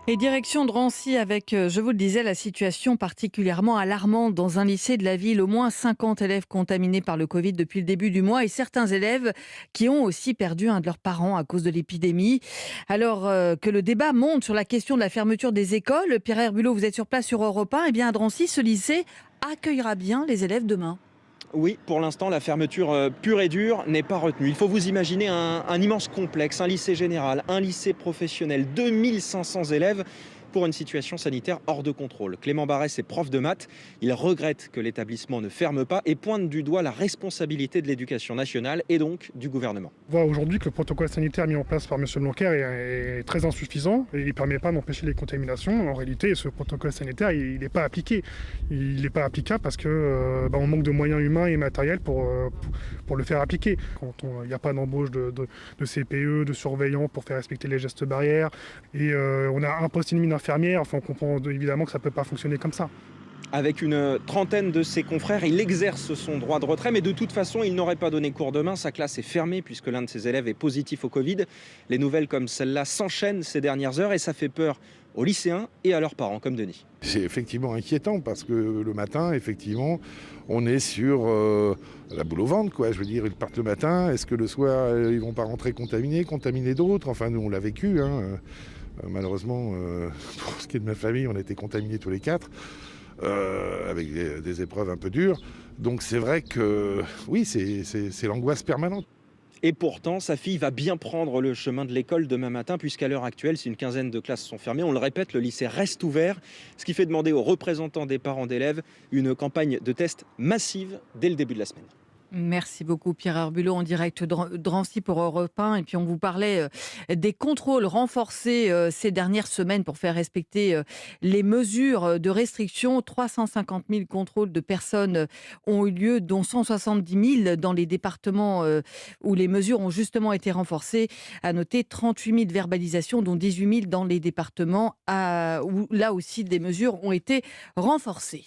Et direction Drancy avec, je vous le disais, la situation particulièrement alarmante dans un lycée de la ville. Au moins 50 élèves contaminés par le Covid depuis le début du mois et certains élèves qui ont aussi perdu un de leurs parents à cause de l'épidémie. Alors que le débat monte sur la question de la fermeture des écoles, Pierre Herbulot, vous êtes sur place sur Europe 1. Eh bien, à Drancy, ce lycée accueillera bien les élèves demain. Oui, pour l'instant, la fermeture pure et dure n'est pas retenue. Il faut vous imaginer un immense complexe, un lycée général, un lycée professionnel, 2500 élèves pour une situation sanitaire hors de contrôle. Clément Barès est prof de maths. Il regrette que l'établissement ne ferme pas et pointe du doigt la responsabilité de l'éducation nationale et donc du gouvernement. On voit aujourd'hui que le protocole sanitaire mis en place par M. Blanquer est très insuffisant et il ne permet pas d'empêcher les contaminations. En réalité, ce protocole sanitaire, il n'est pas appliqué. Il n'est pas applicable parce qu'on manque de moyens humains et matériels pour le faire appliquer. Quand il n'y a pas d'embauche de CPE, de surveillants pour faire respecter les gestes barrières, et on a un poste et demi d'infirmière, enfin, on comprend évidemment que ça ne peut pas fonctionner comme ça. Avec une trentaine de ses confrères, il exerce son droit de retrait, mais de toute façon, il n'aurait pas donné cours demain. Sa classe est fermée puisque l'un de ses élèves est positif au Covid. Les nouvelles comme celle-là s'enchaînent ces dernières heures et ça fait peur aux lycéens et à leurs parents, comme Denis. C'est effectivement inquiétant parce que le matin, effectivement, on est sur la boule au ventre, quoi. Je veux dire, ils partent le matin, est-ce que le soir, ils vont pas rentrer contaminer d'autres? Enfin, nous, on l'a vécu, hein. Malheureusement, pour ce qui est de ma famille, on a été contaminés tous les quatre. Avec des épreuves un peu dures. Donc c'est vrai que oui, c'est l'angoisse permanente. Et pourtant, sa fille va bien prendre le chemin de l'école demain matin, puisqu'à l'heure actuelle, si une quinzaine de classes sont fermées, on le répète, le lycée reste ouvert, ce qui fait demander aux représentants des parents d'élèves une campagne de tests massive dès le début de la semaine. Merci beaucoup Pierre Herbulot en direct de Drancy pour Europe 1. Et puis on vous parlait des contrôles renforcés ces dernières semaines pour faire respecter les mesures de restriction. 350 000 contrôles de personnes ont eu lieu, dont 170 000 dans les départements où les mesures ont justement été renforcées. À noter 38 000 verbalisations, dont 18 000 dans les départements où là aussi des mesures ont été renforcées.